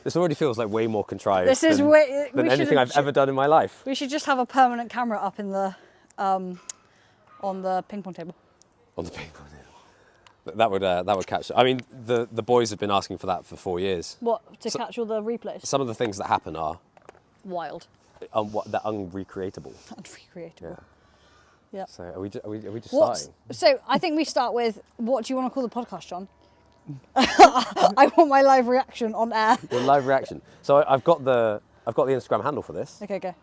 This already feels like way more contrived This is than anything I've ever done in my life. We should just have a permanent camera up in the on the ping pong table. On the ping pong table. That would catch. I mean, the boys have been asking for that for 4 years. What, to catch all the replays? Some of the things that happen are Wild. they're unrecreatable. Unrecreatable. Yeah. So are we just What's, starting? so I think we start with, what do you want to call the podcast, John? I want my live reaction on air. Your live reaction. So I've got the Instagram handle for this. Okay, go.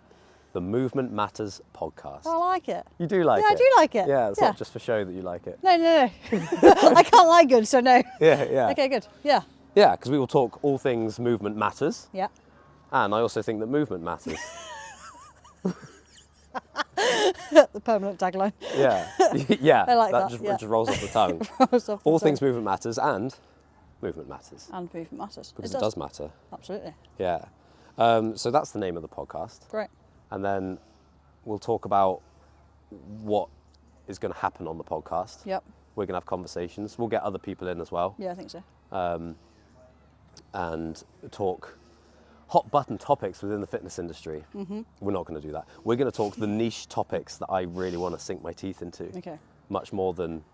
The Movement Matters Podcast. I like it. You do like it? Yeah, I do like it. Yeah, it's not just for show that you like it. No. I can't lie good, so no. Yeah. Okay, good. Yeah. Yeah, because we will talk all things movement matters. Yeah. And I also think that movement matters. The permanent tagline. Yeah. Yeah. I like that, Just rolls off the tongue. Rolls off the All tongue. things movement matters and movement matters. And movement matters. Because it does matter. Absolutely. Yeah. So that's the name of the podcast. Great. And then we'll talk about what is going to happen on the podcast. Yep. We're going to have conversations. We'll get other people in as well. Yeah, I think so. And talk hot button topics within the fitness industry. Mm-hmm. We're not going to do that. We're going to talk the niche topics that I really want to sink my teeth into. Okay. Much more than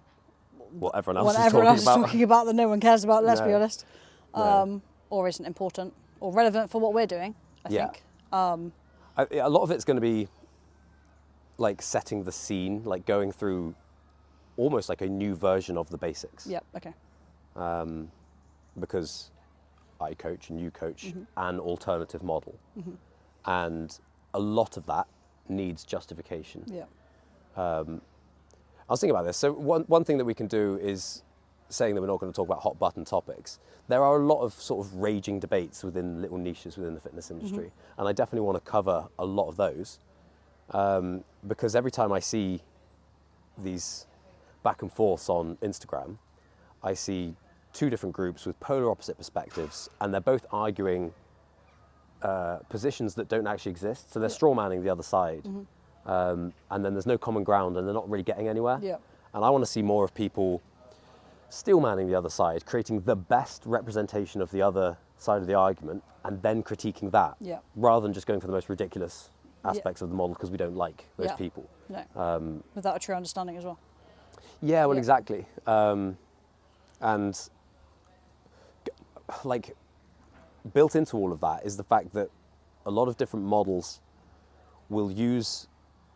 what everyone else What is everyone else talking is talking about that no one cares about, let's be No. honest. No. Or isn't important or relevant for what we're doing, I think. A lot of it's going to be like setting the scene, like going through almost like a new version of the basics. Yep, okay. Because I coach and you coach an alternative model. And a lot of that needs justification. Yeah. I was thinking about this. So one thing that we can do is saying that we're not going to talk about hot button topics. There are a lot of sort of raging debates within little niches within the fitness industry. And I definitely want to cover a lot of those. Because every time I see these back and forths on Instagram, I see two different groups with polar opposite perspectives, and they're both arguing positions that don't actually exist. So they're straw manning the other side, and then there's no common ground, and they're not really getting anywhere. Yeah. And I want to see more of people steel manning the other side, creating the best representation of the other side of the argument, and then critiquing that, Yeah. rather than just going for the most ridiculous aspects of the model because we don't like those people. No. Without a true understanding as well. Yeah, well, Yeah. exactly. And like built into all of that is the fact that a lot of different models will use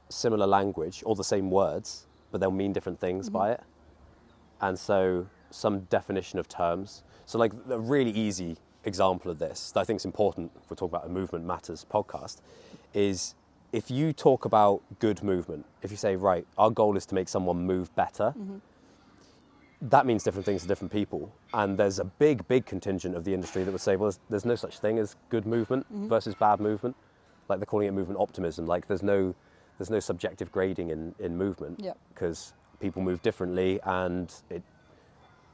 similar language or the same words, but they'll mean different things by it. And so some definition of terms. So like a really easy example of this that I think is important if we're talking about a Movement Matters podcast is if you talk about good movement, if you say, right, our goal is to make someone move better, that means different things to different people. And there's a big, big contingent of the industry that would say, well, there's no such thing as good movement versus bad movement. Like they're calling it movement optimism. Like there's no subjective grading in movement because people move differently, and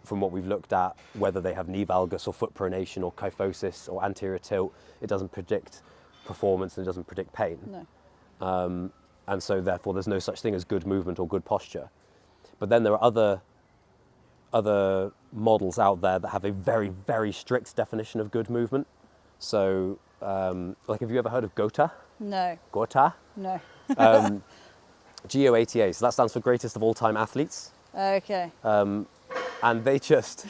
from what we've looked at, whether they have knee valgus or foot pronation or kyphosis or anterior tilt, it doesn't predict performance and it doesn't predict pain. No. And so therefore there's no such thing as good movement or good posture. But then there are other models out there that have a very, very strict definition of good movement. So like, have you ever heard of GOTA? No. GOTA? No. GOATA, so that stands for Greatest of All Time Athletes. Okay. And they just...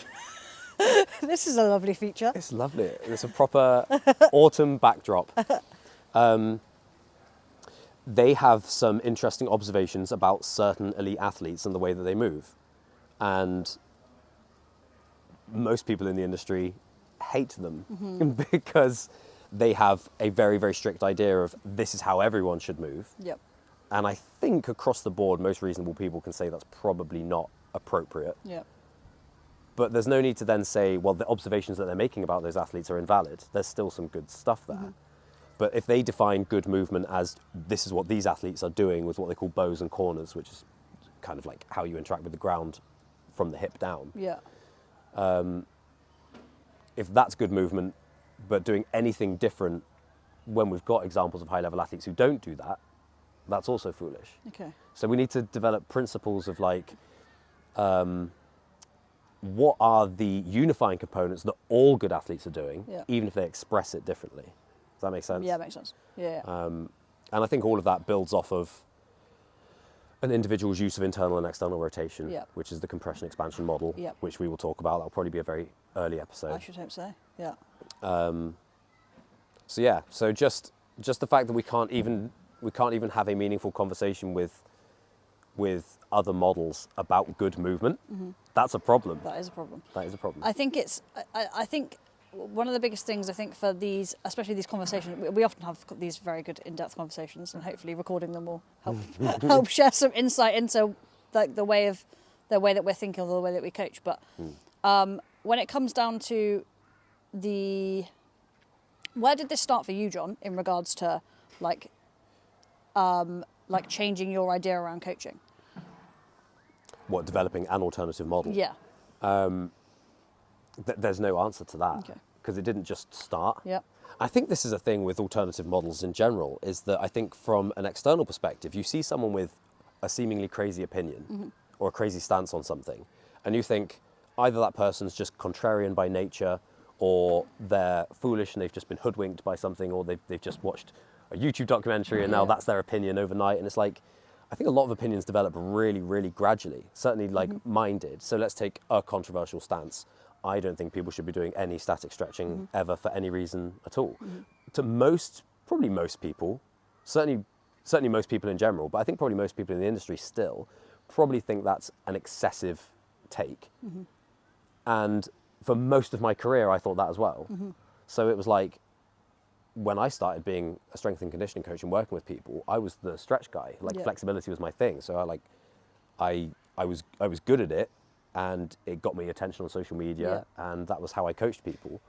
This is a lovely feature. It's lovely. It's a proper autumn backdrop. They have some interesting observations about certain elite athletes and the way that they move. And most people in the industry hate them because they have a very, very strict idea of this is how everyone should move. Yep. And I think across the board, most reasonable people can say that's probably not appropriate. Yep. But there's no need to then say, well, the observations that they're making about those athletes are invalid. There's still some good stuff there. But if they define good movement as this is what these athletes are doing with what they call bows and corners, which is kind of like how you interact with the ground from the hip down. Yeah. If that's good movement, but doing anything different when we've got examples of high-level athletes who don't do that, that's also foolish. Okay. So we need to develop principles of like what are the unifying components that all good athletes are doing, Yeah. even if they express it differently. Does that make sense? Yeah, makes sense. Yeah. And I think all of that builds off of an individual's use of internal and external rotation, Yeah. which is the compression expansion model, Yeah. which we will talk about. That'll probably be a very early I episode. should hope so. Yeah. So yeah, so just the fact that we can't even have a meaningful conversation with other models about good movement, that's a problem. That is a problem. That is a problem. I think I think one of the biggest things I think for these, especially these conversations, we often have these very good in-depth conversations, and hopefully recording them will help help share some insight into like the way that we're thinking, or the way that we coach. But when it comes down to where did this start for you, John, in regards to like changing your idea around coaching? What, developing an alternative model? Yeah. There's no answer to that, Okay. because it didn't just start. Yeah. I think this is a thing with alternative models in general, is that I think from an external perspective, you see someone with a seemingly crazy opinion or a crazy stance on something, and you think either that person's just contrarian by nature, or they're foolish and they've just been hoodwinked by something, or they've just watched a YouTube documentary and now Yeah. that's their opinion overnight. And it's like, I think a lot of opinions develop really, really gradually, certainly like mine did. So let's take a controversial stance. I don't think people should be doing any static stretching ever for any reason at all. To probably most people, certainly most people in general, but I think probably most people in the industry still probably think that's an excessive take. And for most of my career, I thought that as well. So it was like, when I started being a strength and conditioning coach and working with people, I was the stretch guy. Like Yeah. flexibility was my thing. So I was good at it, and it got me attention on social media, and that was how I coached people,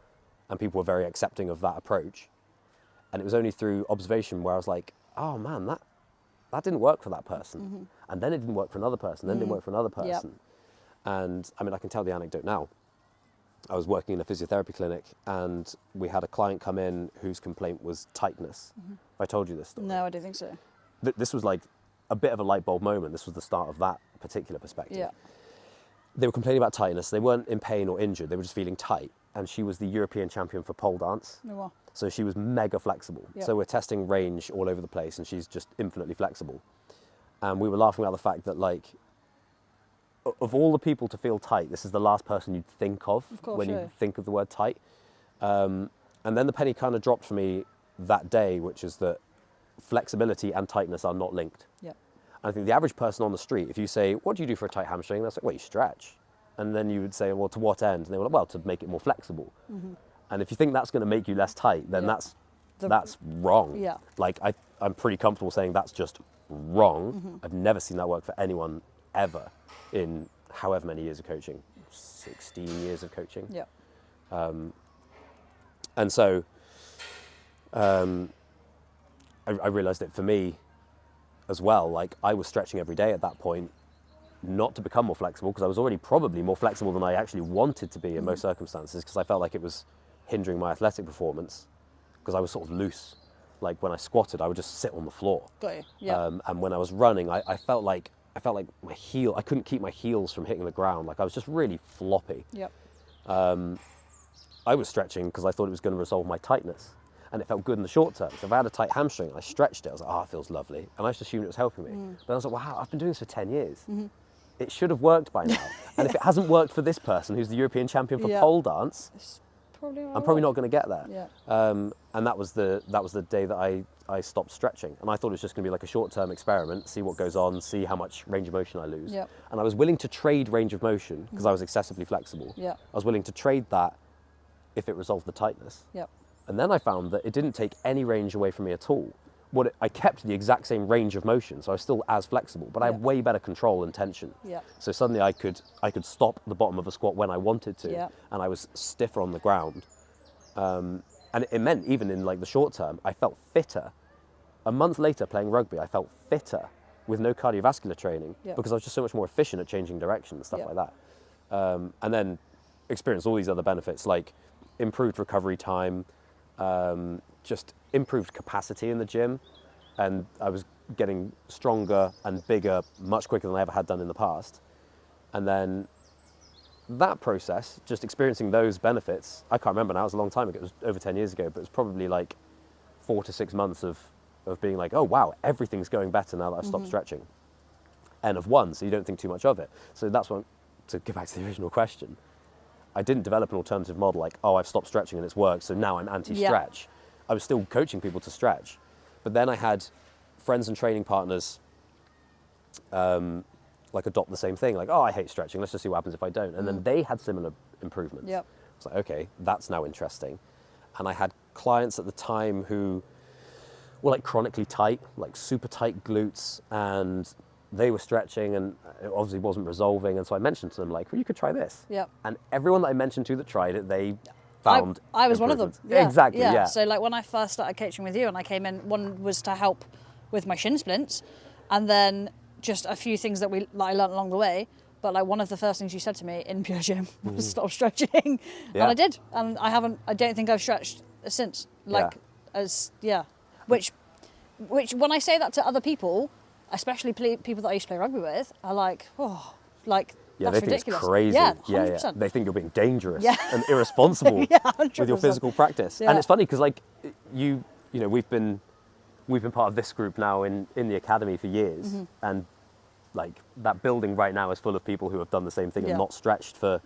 and people were very accepting of that approach. And it was only through observation where I was like, oh man, that didn't work for that person, and then it didn't work for another person, then it didn't work for another Yep. person. And I mean, I can tell the anecdote now. I was working in a physiotherapy clinic, and we had a client come in whose complaint was tightness. I told you this story. No, I don't think so. This was like a bit of a light bulb moment. This was the start of that particular perspective. Yeah. They were complaining about tightness. They weren't in pain or injured. They were just feeling tight. And she was the European champion for pole dance. No more. So she was mega flexible. Yep. So we're testing range all over the place, and she's just infinitely flexible. And we were laughing about the fact that, like, of all the people to feel tight, this is the last person you'd think of course, when yeah. you think of the word tight. And then the penny kind of dropped for me that day, which is that flexibility and tightness are not linked. Yeah. I think the average person on the street, if you say, what do you do for a tight hamstring? They're like, well, you stretch. And then you would say, well, to what end? And they were like, well, to make it more flexible. And if you think that's going to make you less tight, then Yeah. that's wrong. Yeah. Like, I'm pretty comfortable saying that's just wrong. I've never seen that work for anyone ever in however many years of coaching, 16 years of coaching. Yeah. And so I realized that for me as well, like, I was stretching every day at that point, not to become more flexible, because I was already probably more flexible than I actually wanted to be in most circumstances, because I felt like it was hindering my athletic performance, because I was sort of loose. Like, when I squatted, I would just sit on the floor. Got you. Yeah. And when I was running, I felt like my heel, I couldn't keep my heels from hitting the ground. Like, I was just really floppy. Yep. I was stretching because I thought it was going to resolve my tightness, and it felt good in the short term. So if I had a tight hamstring, I stretched it. I was like, oh, it feels lovely. And I just assumed it was helping me. But I was like, wow, I've been doing this for 10 years. It should have worked by now. And if it hasn't worked for this person who's the European champion for Yeah. pole dance, It's probably I'm probably not going to get there. Yeah. And that was the day that I stopped stretching. And I thought it was just going to be like a short-term experiment, see what goes on, see how much range of motion I lose. Yep. And I was willing to trade range of motion because I was excessively flexible. Yeah. I was willing to trade that if it resolved the tightness. Yep. And then I found that it didn't take any range away from me at all. I kept the exact same range of motion, so I was still as flexible, but I had Yeah. way better control and tension. Yeah. So suddenly I could stop the bottom of a squat when I wanted to, Yeah. and I was stiffer on the ground. And it meant even in like the short term, I felt fitter. A month later playing rugby, I felt fitter with no cardiovascular training Yeah. because I was just so much more efficient at changing direction and stuff Yeah. like that. And then experienced all these other benefits like improved recovery time, just improved capacity in the gym, and I was getting stronger and bigger much quicker than I ever had done in the past. And then that process, just experiencing those benefits, I can't remember now, it was a long time ago, it was over 10 years ago, but it was probably like 4 to 6 months of being like, oh wow, everything's going better now that I've stopped stretching. N of 1, so you don't think too much of it. So that's what, to get back to the original question, I didn't develop an alternative model like, oh, I've stopped stretching and it's worked, so now I'm anti-stretch. I was still coaching people to stretch. But then I had friends and training partners like adopt the same thing, like, oh, I hate stretching, let's just see what happens if I don't. And then they had similar improvements. Yep. It's like, okay, that's now interesting. And I had clients at the time who were like chronically tight, like super tight glutes, and they were stretching and it obviously wasn't resolving. And so I mentioned to them, like, well, you could try this. Yep. And everyone that I mentioned to that tried it, they found I was one of them. improvements. Yeah. Exactly, yeah. So like when I first started coaching with you and I came in, one was to help with my shin splints, and then just a few things that I learned along the way. But like one of the first things you said to me in Pure Gym was stop stretching. Yeah. And I did. And I don't think I've stretched since. Like, Which when I say that to other people, especially people that I used to play rugby with, are like, oh, like, Yeah, that's they think ridiculous. it's crazy. Yeah, 100%. Yeah. They think you're being dangerous Yeah. and irresponsible Yeah, 100%. with your physical practice. Yeah. And it's funny because like you know, we've been part of this group now in the academy for years, and like that building right now is full of people who have done the same thing Yeah. and not stretched for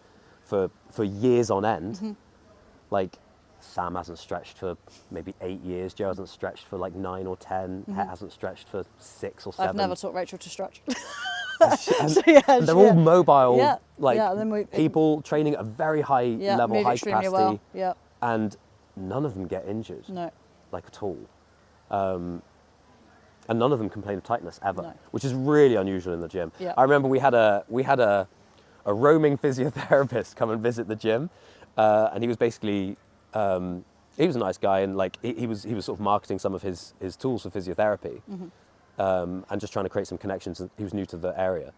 years on end. Like Sam hasn't stretched for maybe 8 years. Joe hasn't stretched for like 9 or 10. Het hasn't stretched for 6 or 7. I've never taught Rachel to stretch. And So, yeah, they're all mobile, Yeah. like Yeah, and then people training at a very high level, move high extremely capacity, well. Yeah, and none of them get injured, no, like at all. And none of them complain of tightness ever, No. which is really unusual in the gym. Yeah. I remember we had a roaming physiotherapist come and visit the gym, and he was basically he was a nice guy, and like he was sort of marketing some of his tools for physiotherapy, and just trying to create some connections. He was new to the area,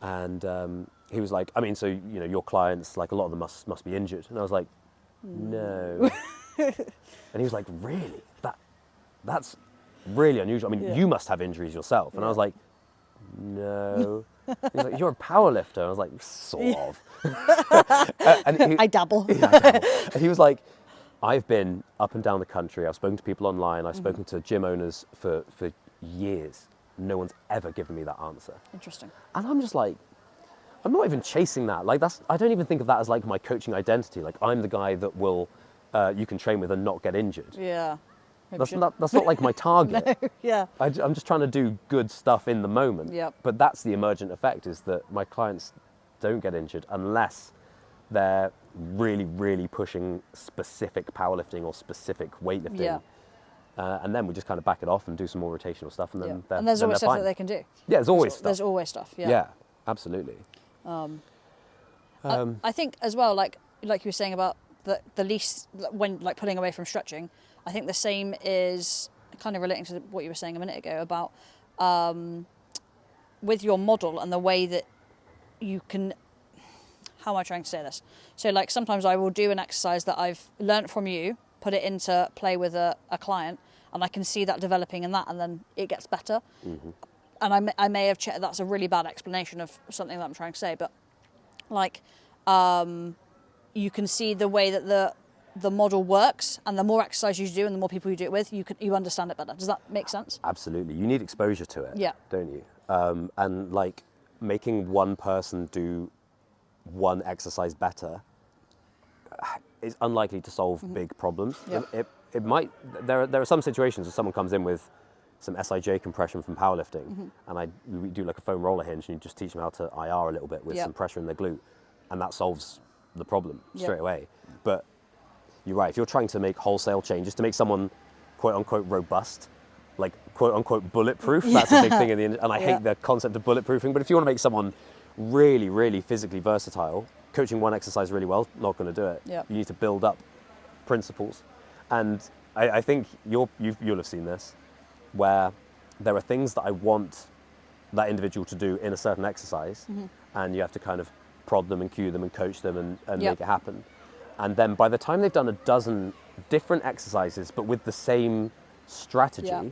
and he was like, I mean, so you know, your clients, like a lot of them must be injured, and I was like, no, and he was like, really, that's really unusual. I mean, Yeah. you must have injuries yourself, and I Yeah. was like, no. He was like, you're a power lifter. I was like, sort of. And he, I dabble. and he was like, I've been up and down the country. I've spoken to people online. I've spoken to gym owners for years. No one's ever given me that answer. Interesting. And I'm just like, I'm not even chasing that. Like I don't even think of that as like my coaching identity. Like I'm the guy that will, you can train with and not get injured. Yeah. That's not like my target. Yeah. I'm just trying to do good stuff in the moment. Yep. But that's the emergent effect, is that my clients don't get injured unless they're really, really pushing specific powerlifting or specific weightlifting. Yeah. And then we just kind of back it off and do some more rotational stuff, and then And there's then always they're stuff fine. that they can do. Yeah, there's always stuff. There's always stuff. Yeah. Yeah, absolutely. I think as well, like you were saying about the least, when like pulling away from stretching, I think the same is kind of relating to what you were saying a minute ago about with your model and the way that you can. How am I trying to say this? So like sometimes I will do an exercise that I've learnt from you, put it into play with a client, and I can see that developing in that, and then it gets better. And I may have checked, that's a really bad explanation of something that I'm trying to say, but like you can see the way that the model works, and the more exercise you do and the more people you do it with, you understand it better. Does that make sense? Absolutely. You need exposure to it, Yeah. don't you? And like making one person do one exercise better is unlikely to solve big problems. Yeah. It might. There are some situations where someone comes in with some SIJ compression from powerlifting, and we do like a foam roller hinge, and you just teach them how to IR a little bit with Yeah. some pressure in their glute, and that solves the problem Yeah. straight away. But you're right. If you're trying to make wholesale changes to make someone quote unquote robust, like quote unquote bulletproof, that's a big thing in the industry. And I Yeah. hate the concept of bulletproofing. But if you want to make someone really, really physically versatile, coaching one exercise really well, not going to do it. Yeah. You need to build up principles. And I think you'll have seen this, where there are things that I want that individual to do in a certain exercise, and you have to kind of prod them and cue them and coach them and Yep. make it happen. And then by the time they've done a dozen different exercises, but with the same strategy, Yeah.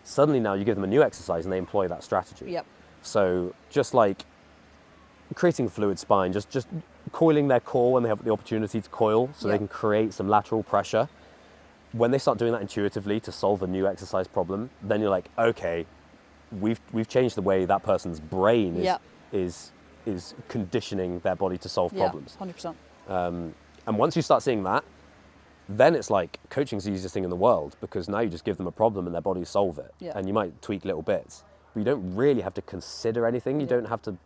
suddenly now you give them a new exercise and they employ that strategy. Yep. So just like creating a fluid spine, just coiling their core when they have the opportunity to coil, so Yeah. they can create some lateral pressure. When they start doing that intuitively to solve a new exercise problem, then you're like, okay, we've changed the way that person's brain Yeah. is conditioning their body to solve Yeah, problems. 100%. And once you start seeing that, then it's like coaching's the easiest thing in the world, because now you just give them a problem and their body solve it. Yeah. And you might tweak little bits, but you don't really have to consider anything. You Yeah. don't have to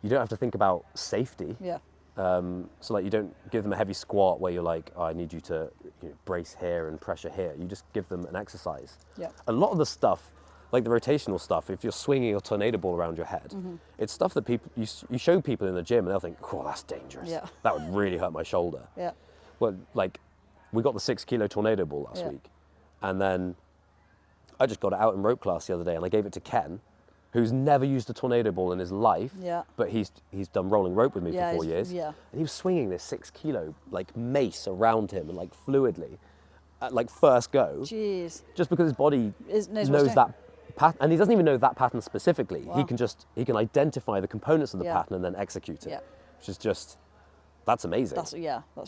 you don't have to think about safety. Yeah. So like you don't give them a heavy squat where you're like, oh, I need you to brace here and pressure here. You just give them an exercise. Yeah. A lot of the stuff, like the rotational stuff, if you're swinging a tornado ball around your head, it's stuff that people you show people in the gym and they'll think, oh, that's dangerous. Yeah. That would really hurt my shoulder. Yeah. Well, like we got the 6 kilo tornado ball last Yeah. week, and then I just got it out in rope class the other day and I gave it to Ken, who's never used a tornado ball in his life, Yeah. but he's done rolling rope with me Yeah, for 4 he's- years, yeah. and he was swinging this 6 kilo like mace around him and like fluidly, at like first go, Jeez. just because his body Knows what it's knows doing. that pattern, and he doesn't even know that pattern specifically. Wow. He can identify the components of the Yeah. pattern and then execute it, Yeah. which is just that's amazing. That's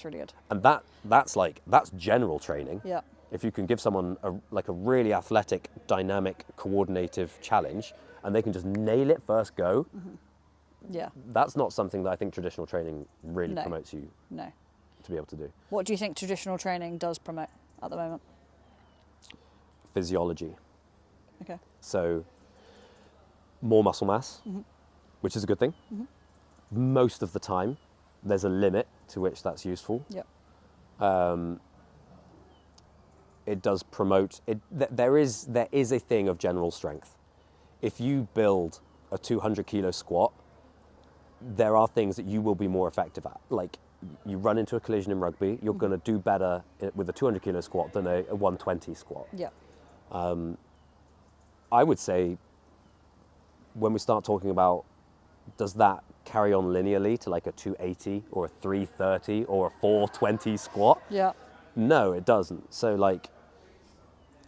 really good. And that's general training. Yeah. If you can give someone a really athletic, dynamic, coordinative challenge, and they can just nail it first go, Yeah. that's not something that I think traditional training really No. promotes you No. to be able to do. What do you think traditional training does promote at the moment? Physiology. Okay. So more muscle mass, which is a good thing. Most of the time, there's a limit to which that's useful. Yep. It does promote it. There is a thing of general strength. If you build a 200 kilo squat, there are things that you will be more effective at. Like you run into a collision in rugby, you're going to do better with a 200 kilo squat than a 120 squat. Yeah. I would say when we start talking about, does that carry on linearly to like a 280 or a 330 or a 420 squat? Yeah. No, it doesn't. So like,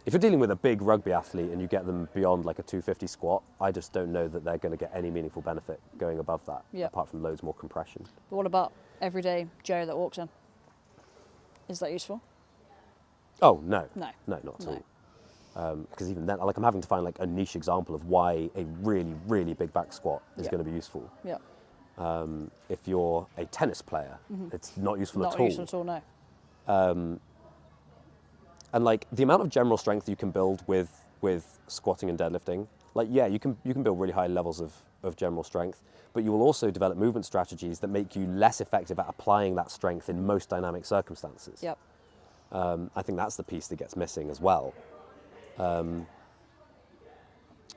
if you're dealing with a big rugby athlete and you get them beyond like a 250 squat, I just don't know that they're going to get any meaningful benefit going above that, Yeah. apart from loads more compression. But what about everyday Joe that walks in? Is that useful? Oh, no. No. No, not at No. all. Because even then, like I'm having to find like a niche example of why a really, really big back squat is Yeah. going to be useful. Yeah. If you're a tennis player, it's not useful Not at all. useful at all, no. And like the amount of general strength you can build with squatting and deadlifting, like yeah, you can build really high levels of general strength, but you will also develop movement strategies that make you less effective at applying that strength in most dynamic circumstances. Yep. I think that's the piece that gets missing as well.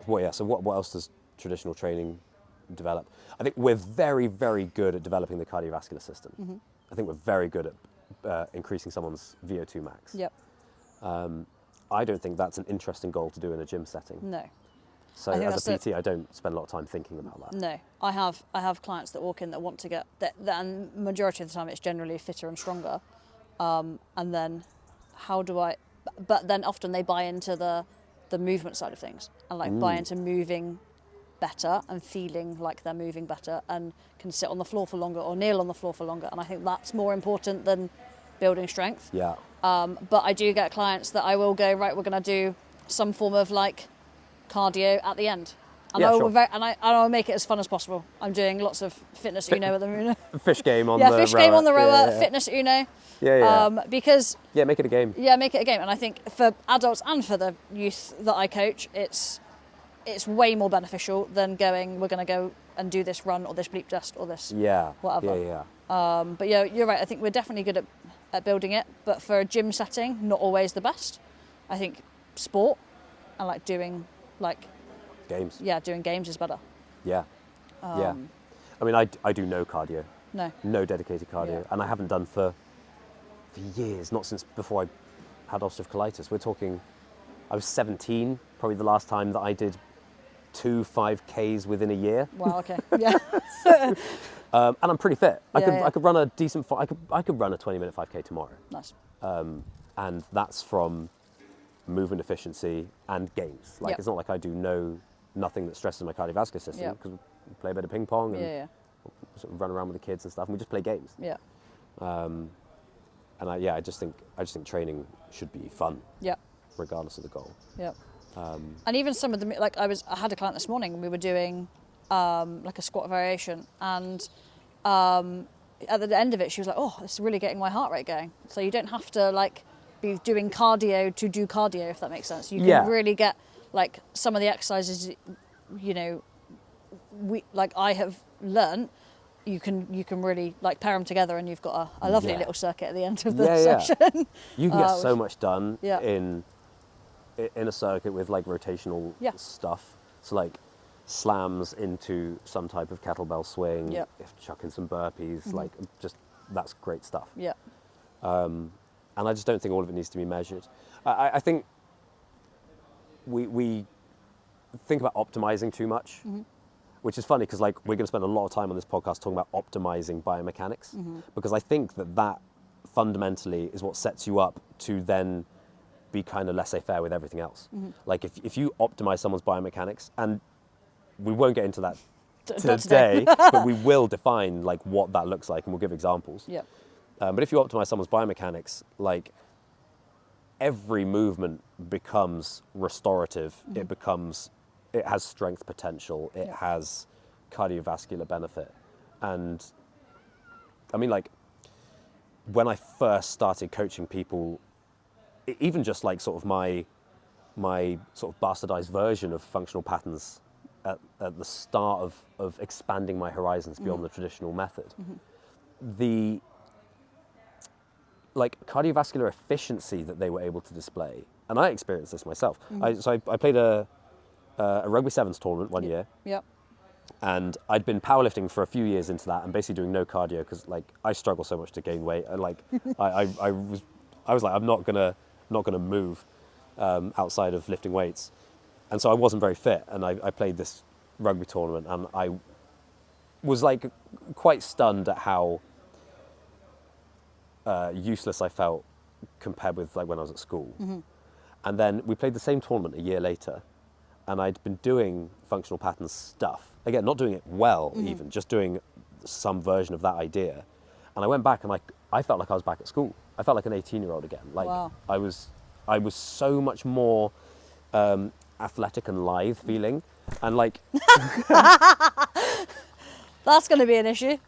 Well, yeah. So what else does traditional training develop? I think we're very, very good at developing the cardiovascular system. I think we're very good at increasing someone's VO2 max. Yep. I don't think that's an interesting goal to do in a gym setting. No. So I think as a that's PT, I don't spend a lot of time thinking about that. No. I have clients that walk in that want to get that, and majority of the time it's generally fitter and stronger. And then how do I? But then often they buy into the movement side of things and like buy into moving better and feeling like they're moving better and can sit on the floor for longer or kneel on the floor for longer. And I think that's more important than building strength. Yeah. But I do get clients that I will go, right, we're going to do some form of like cardio at the end. And Yeah, I will sure. and I'll make it as fun as possible. I'm doing lots of fitness Uno at the moment. Fish game on Yeah, the fish rower. game on the rower, Yeah, yeah. fitness Uno. Yeah. Because Yeah, make it a game. yeah, make it a game. And I think for adults and for the youth that I coach, it's way more beneficial than going, we're going to go and do this run or this bleep test or this. Yeah. Whatever. Yeah. But yeah, you're right. I think we're definitely good at building it. But for a gym setting, not always the best. I think sport and like doing Games. doing games is better. Yeah. Yeah. I mean, I do no cardio. No. Dedicated cardio. Yeah. And I haven't done for years, not since before I had ulcerative colitis. We're talking, I was 17, probably the last time that I did 2 5Ks within a year. Wow. Okay. Yeah. And I'm pretty fit. Yeah. I could run a decent, I could run a 20-minute 5K tomorrow. Nice. And that's from movement efficiency and games. Like Yep. it's not like I do nothing that stresses my cardiovascular system Yep. because we play a bit of ping pong and Yeah. sort of run around with the kids and stuff, and we just play games. Yeah. And I just think training should be fun, Yeah. regardless of the goal. Yeah. And even some of the, like I had a client this morning and we were doing like a squat variation, and at the end of it she was like, oh, this is really getting my heart rate going. So you don't have to like be doing cardio to do cardio, if that makes sense. You can really get like some of the exercises, you know, I have learnt, you can really like pair them together, and you've got a lovely little circuit at the end of the session. You can get so much done Yeah. in a circuit with like rotational stuff. So like slams into some type of kettlebell swing, if chucking some burpees, like just that's great stuff. Yeah. And I just don't think all of it needs to be measured. I think we think about optimizing too much, which is funny because like we're going to spend a lot of time on this podcast talking about optimizing biomechanics, because I think that fundamentally is what sets you up to then be kind of laissez-faire with everything else. Like if you optimize someone's biomechanics, and we won't get into that today, but we will define like what that looks like, and we'll give examples. Yeah. But if you optimize someone's biomechanics, like every movement becomes restorative. It has strength potential. It has cardiovascular benefit. And I mean, like when I first started coaching people, even just like sort of my sort of bastardized version of functional patterns at the start of expanding my horizons beyond the traditional method, the like cardiovascular efficiency that they were able to display, and I experienced this myself. I played a rugby sevens tournament one year. Yeah. And I'd been powerlifting for a few years into that, and basically doing no cardio because like I struggle so much to gain weight. And like I was like, I'm not gonna move outside of lifting weights, and so I wasn't very fit. And I played this rugby tournament, and I was like quite stunned at how useless I felt compared with like when I was at school. And then we played the same tournament a year later, and I'd been doing functional patterns stuff. Again, not doing it well even, just doing some version of that idea. And I went back and I felt like I was back at school. I felt like an 18-year-old again. Like Wow. I was so much more athletic and lithe feeling. And like That's going to be an issue.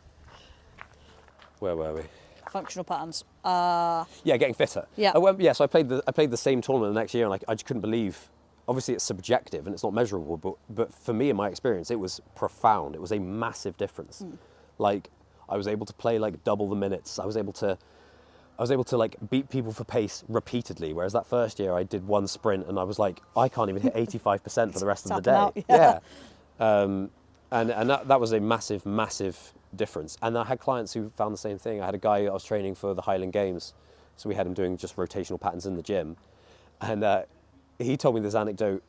where were we? Functional patterns. Yeah, getting fitter. Yeah. So I played the same tournament the next year, and like I just couldn't believe. Obviously, it's subjective and it's not measurable, but for me, in my experience, it was profound. It was a massive difference. Like I was able to play like double the minutes. I was able to like beat people for pace repeatedly. Whereas that first year, I did one sprint and I was like, I can't even hit 85% for the rest of the day. Tapping out, And that was a massive difference. And I had clients who found the same thing. I had a guy I was training for the Highland Games, so we had him doing just rotational patterns in the gym, and he told me this anecdote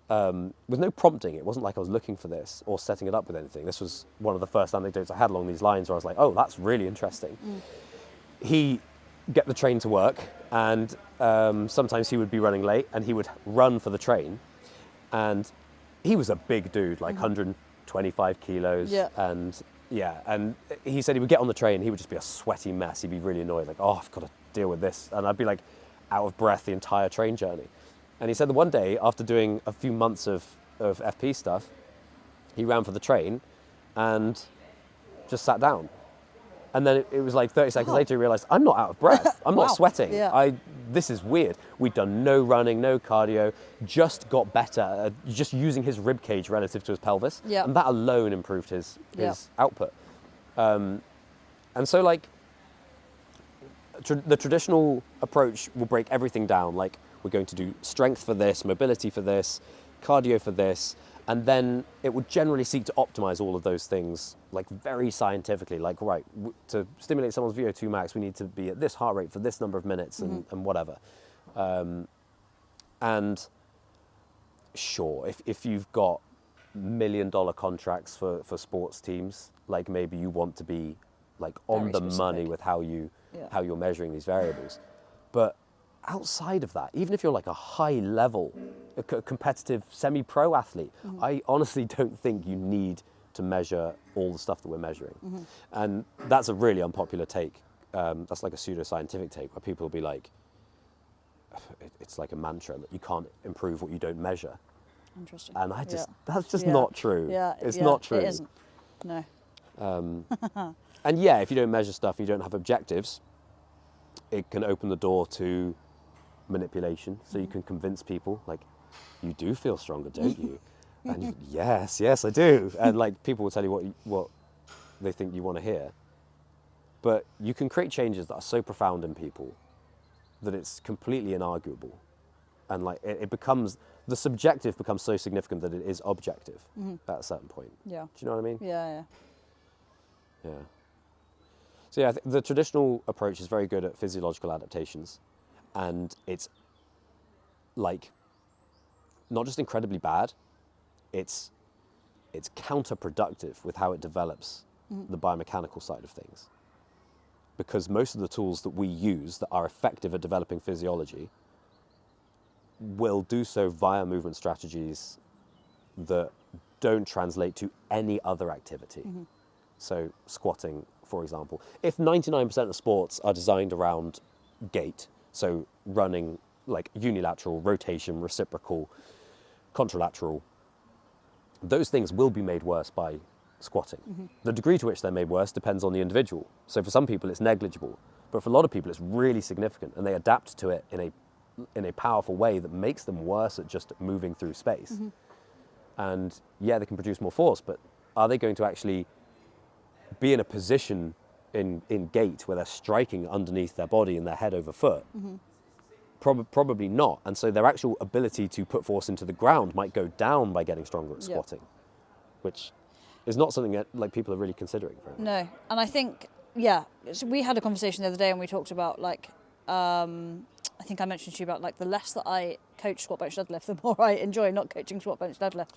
with no prompting. It wasn't like I was looking for this or setting it up with anything. This was one of the first anecdotes I had along these lines where I was like, oh, that's really interesting. He get the train to work, and sometimes he would be running late, and he would run for the train, and he was a big dude, like 125 kilos, and he said he would get on the train, he would just be a sweaty mess. He'd be really annoyed, like, oh, I've got to deal with this, and I'd be like out of breath the entire train journey. And he said that one day, after doing a few months of FP stuff, he ran for the train and just sat down. And then it was like 30 seconds later, he realized, I'm not out of breath. I'm not sweating. Yeah. This is weird. We'd done no running, no cardio, just got better at just using his rib cage relative to his pelvis. Yeah. And that alone improved his output. And so like the traditional approach will break everything down. Like we're going to do strength for this, mobility for this, cardio for this, and then it would generally seek to optimize all of those things, like very scientifically, like, right, to stimulate someone's VO2 max, we need to be at this heart rate for this number of minutes and whatever. And sure, if you've got $1 million contracts for sports teams, like maybe you want to be like on Very the specific. money with how you're measuring these variables. But outside of that, even if you're like a high level, a competitive semi-pro athlete, I honestly don't think you need to measure all the stuff that we're measuring. And that's a really unpopular take. That's like a pseudoscientific take where people will be like, it's like a mantra that you can't improve what you don't measure. Interesting. And I just, Yeah. that's just Yeah. not true. Yeah, It's yeah, not true. It isn't. No. And yeah, if you don't measure stuff, you don't have objectives, it can open the door to manipulation. So you can convince people, like, you do feel stronger, don't you? And you, yes, I do. And like people will tell you what they think you want to hear. But you can create changes that are so profound in people that it's completely inarguable. And like it becomes, the subjective becomes so significant that it is objective at a certain point. Yeah. Do you know what I mean? Yeah. Yeah. So yeah, the traditional approach is very good at physiological adaptations, and it's like not just incredibly bad, it's counterproductive with how it develops the biomechanical side of things. Because most of the tools that we use that are effective at developing physiology will do so via movement strategies that don't translate to any other activity. So squatting, for example. If 99% of sports are designed around gait, so running like unilateral, rotation, reciprocal, contralateral, those things will be made worse by squatting. The degree to which they're made worse depends on the individual. So for some people it's negligible, but for a lot of people it's really significant, and they adapt to it in a powerful way that makes them worse at just moving through space. And yeah, they can produce more force, but are they going to actually be in a position in gait where they're striking underneath their body and their head over foot? Probably not. And so their actual ability to put force into the ground might go down by getting stronger at squatting, which is not something that like people are really considering very much. No. And I think, so we had a conversation the other day and we talked about like, I think I mentioned to you about like the less that I coach squat, bench, deadlift, the more I enjoy not coaching squat, bench, deadlift.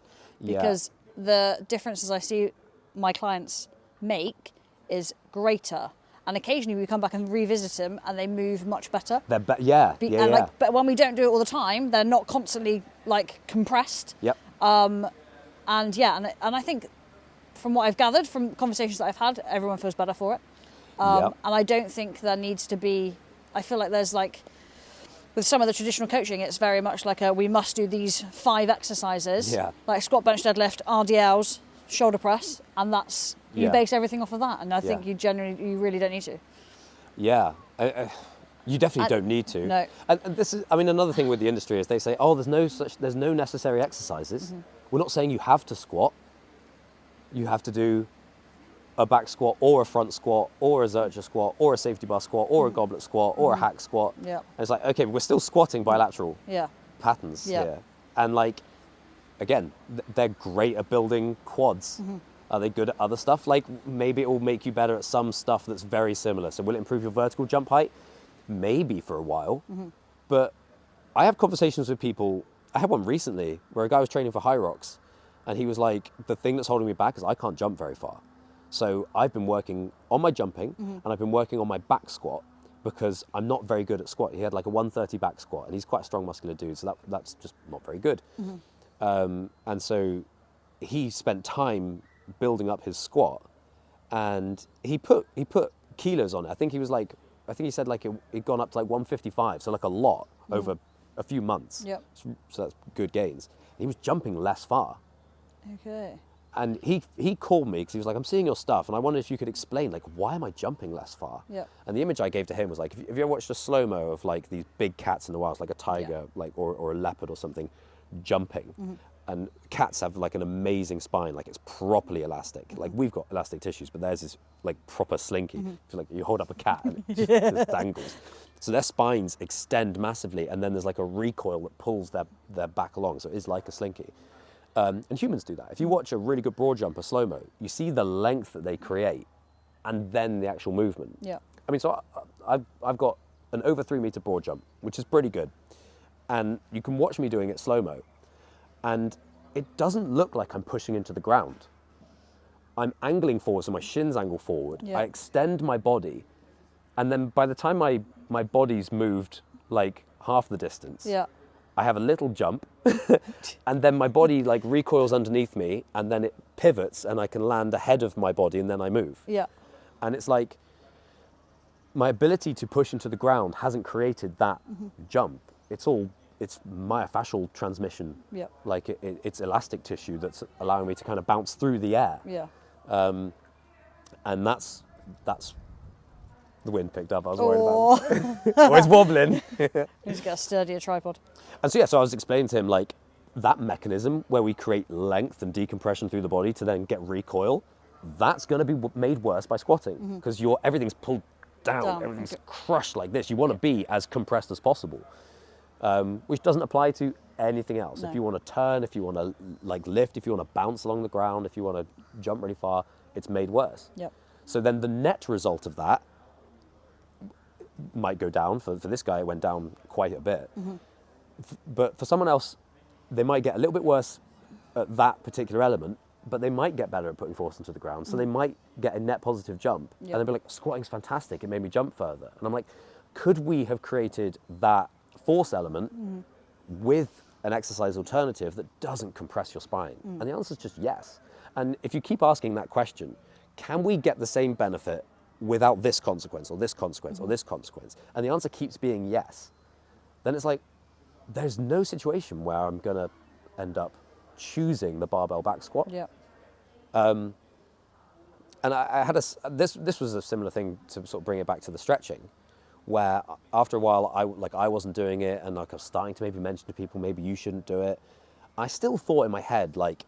Because the differences I see my clients make is greater. And occasionally we come back and revisit them and they move much better. They're But when we don't do it all the time, they're not constantly like compressed. Yep. And I think from what I've gathered from conversations that I've had, everyone feels better for it. And I don't think there needs to be, I feel like there's like, with some of the traditional coaching, it's very much like we must do these 5 exercises, like squat, bench, deadlift, RDLs, shoulder press, and that's, you base everything off of that. And I think you really don't need to. Yeah. You definitely don't need to. No. And this is, I mean, another thing with the industry is they say, oh, there's no necessary exercises. We're not saying you have to squat. You have to do a back squat or a front squat or a Zercher squat or a safety bar squat or a goblet squat or a hack squat. Yeah. And it's like, okay, but we're still squatting bilateral patterns here. And like, again, they're great at building quads. Are they good at other stuff? Like maybe it will make you better at some stuff that's very similar. So will it improve your vertical jump height? Maybe for a while. But I have conversations with people. I had one recently where a guy was training for High Rocks and he was like, the thing that's holding me back is I can't jump very far. So I've been working on my jumping and I've been working on my back squat because I'm not very good at squat. He had like a 130 back squat and he's quite a strong muscular dude, so that's just not very good. And so he spent time building up his squat and he put kilos on it. I think he said like it'd gone up to like 155, so like a lot over a few months. So that's good gains. He was jumping less far. Okay. And he called me because he was like, I'm seeing your stuff and I wondered if you could explain, like, why am I jumping less far? And the image I gave to him was like, have you ever watched a slow-mo of like these big cats in the wild, like a tiger, like or a leopard or something, jumping? And cats have like an amazing spine, like it's properly elastic. Like we've got elastic tissues, but theirs is like proper slinky. It's like you hold up a cat and it just dangles. So their spines extend massively and then there's like a recoil that pulls their back along. So it is like a slinky. And humans do that. If you watch a really good broad jumper slow-mo, you see the length that they create and then the actual movement. I mean, so I've got an over 3 meter broad jump, which is pretty good. And you can watch me doing it slow-mo. And it doesn't look like I'm pushing into the ground. I'm angling forward, so my shins angle forward. I extend my body. And then by the time my body's moved like half the distance, I have a little jump, and then my body like recoils underneath me, and then it pivots, and I can land ahead of my body, and then I move. Yeah. And it's like my ability to push into the ground hasn't created that jump. It's myofascial transmission. Yeah. Like it's elastic tissue that's allowing me to kind of bounce through the air. Yeah. And that's the wind picked up. I was worried about it. Oh, it's wobbling. Need to get a sturdier tripod. And so I was explaining to him like that mechanism where we create length and decompression through the body to then get recoil. That's going to be made worse by squatting because everything's pulled down, everything's crushed like this. You want to be as compressed as possible, which doesn't apply to anything else. No. If you want to turn, if you want to like lift, if you want to bounce along the ground, if you want to jump really far, it's made worse. Yep. So then the net result of that might go down. For this guy, it went down quite a bit. But for someone else, they might get a little bit worse at that particular element, but they might get better at putting force into the ground. So they might get a net positive jump. Yep. And they'll be like, squatting's fantastic. It made me jump further. And I'm like, could we have created that force element with an exercise alternative that doesn't compress your spine? And the answer is just yes. And if you keep asking that question, can we get the same benefit without this consequence or this consequence or this consequence? And the answer keeps being yes. Then it's like, there's no situation where I'm going to end up choosing the barbell back squat. Yeah. And I had this was a similar thing to sort of bring it back to the stretching, where after a while I wasn't doing it, and like I was starting to maybe mention to people maybe you shouldn't do it. I still thought in my head like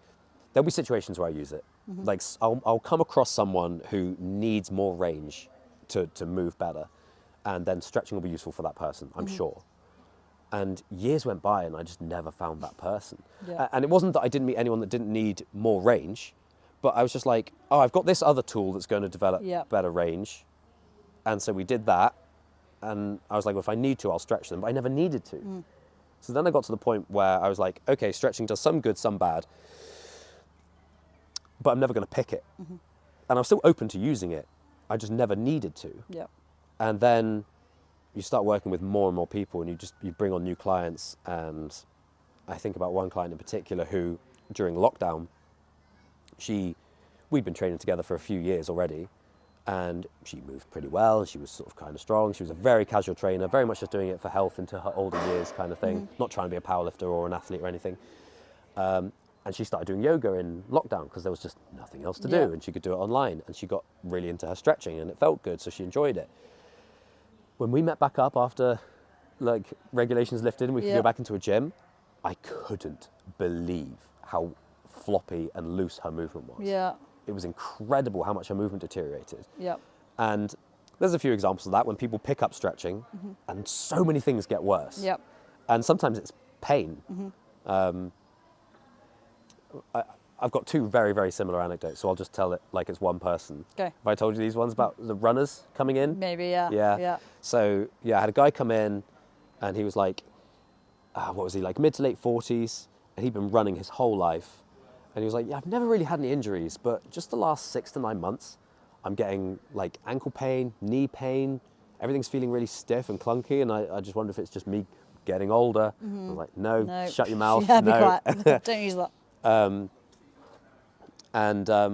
there'll be situations where I use it. Like I'll come across someone who needs more range to move better, and then stretching will be useful for that person, I'm sure. And years went by and I just never found that person. Yeah. And it wasn't that I didn't meet anyone that didn't need more range, but I was just like, oh, I've got this other tool that's going to develop better range. And so we did that. And I was like, well, if I need to, I'll stretch them. But I never needed to. So then I got to the point where I was like, okay, stretching does some good, some bad, but I'm never going to pick it. And I was still open to using it. I just never needed to. Yeah. And then you start working with more and more people, and you bring on new clients. And I think about one client in particular who, during lockdown, we'd been training together for a few years already, and she moved pretty well, and she was sort of kind of strong. She was a very casual trainer, very much just doing it for health into her older years kind of thing, not trying to be a powerlifter or an athlete or anything. And she started doing yoga in lockdown because there was just nothing else to do, and she could do it online, and she got really into her stretching, and it felt good, so she enjoyed it. When we met back up after like regulations lifted and we could go back into a gym, I couldn't believe how floppy and loose her movement was. Yeah. It was incredible how much her movement deteriorated. Yeah. And there's a few examples of that when people pick up stretching and so many things get worse. Yep. And sometimes it's pain. I've got two very, very similar anecdotes, so I'll just tell it like it's one person. Okay. Have I told you these ones about the runners coming in? Maybe, yeah. Yeah. So, I had a guy come in, and he was like, what was he, like mid to late 40s, and he'd been running his whole life. And he was like, yeah, I've never really had any injuries, but just the last 6 to 9 months, I'm getting like ankle pain, knee pain, everything's feeling really stiff and clunky, and I just wonder if it's just me getting older. I was like, no, shut your mouth. Yeah, no. be quiet. Don't use that. And I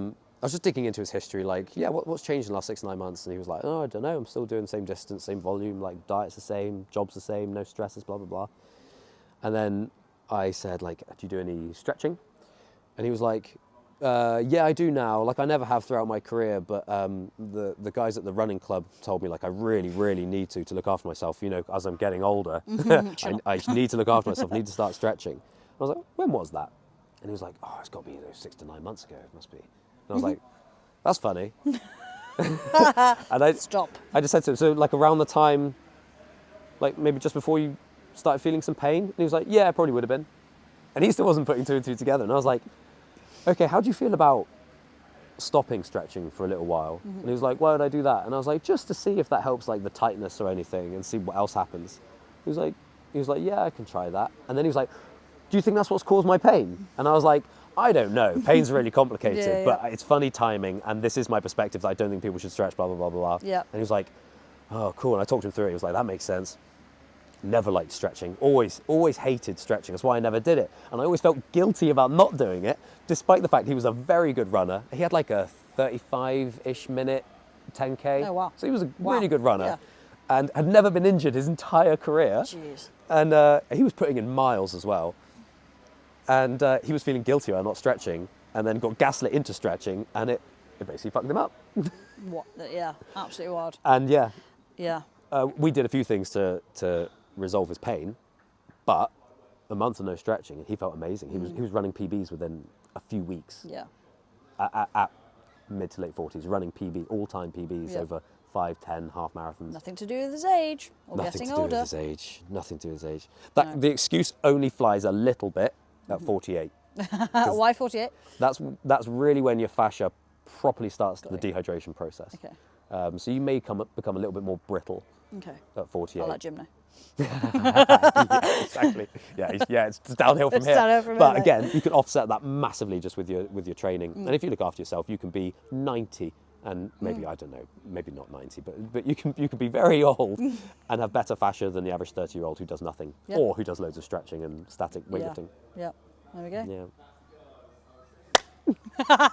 was just digging into his history, like, what's changed in the last 6 to 9 months? And he was like, oh, I don't know, I'm still doing the same distance, same volume, like diet's the same, job's the same, no stresses, blah, blah, blah. And then I said, like, do you do any stretching? And he was like, yeah, I do now. Like, I never have throughout my career, but the guys at the running club told me, like, I really, really need to look after myself, as I'm getting older. I need to look after myself, need to start stretching. And I was like, when was that? And he was like, oh, it's got to be 6 to 9 months ago, it must be. And I was like, that's funny. And Stop. I just said to him, so like around the time, like maybe just before you started feeling some pain? And he was like, yeah, it probably would have been. And he still wasn't putting 2 and 2 together. And I was like, okay, how do you feel about stopping stretching for a little while? And he was like, why would I do that? And I was like, just to see if that helps like the tightness or anything and see what else happens. He was like, yeah, I can try that. And then he was like, do you think that's what's caused my pain? And I was like, I don't know. Pain's really complicated, but it's funny timing, and this is my perspective that I don't think people should stretch, blah, blah, blah, blah, blah. Yeah. And he was like, oh, cool. And I talked him through it. He was like, that makes sense. Never liked stretching. Always hated stretching. That's why I never did it. And I always felt guilty about not doing it, despite the fact he was a very good runner. He had like a 35-ish minute 10K. Oh, wow. So he was a Wow. really good runner, Yeah. and had never been injured his entire career. Jeez. And he was putting in miles as well. And he was feeling guilty about not stretching, and then got gaslit into stretching, and it basically fucked him up. What? Yeah, absolutely wild. And yeah, Yeah. we did a few things to resolve his pain, but a month of no stretching, and he felt amazing. He was running PBs within a few weeks. Yeah. At mid to late 40s, running all-time PBs Yeah. over 5, 10, half marathons. Nothing to do with his age or Nothing getting to do older. with his age. Nothing to do with his age. No. The excuse only flies a little bit at 48. Why 48? That's really when your fascia properly starts the Got dehydration process. Okay. So you may become a little bit more brittle Okay. at 48. I'll let Jim know. Exactly. Yeah, it's downhill from It's here. downhill from But here, again, you can offset that massively just with your training. And if you look after yourself, you can be 90 and maybe I don't know, maybe not 90, but you can be very old and have better fascia than the average 30-year-old who does nothing Yeah. or who does loads of stretching and static Yeah. weightlifting. Yeah. There we go. Yeah.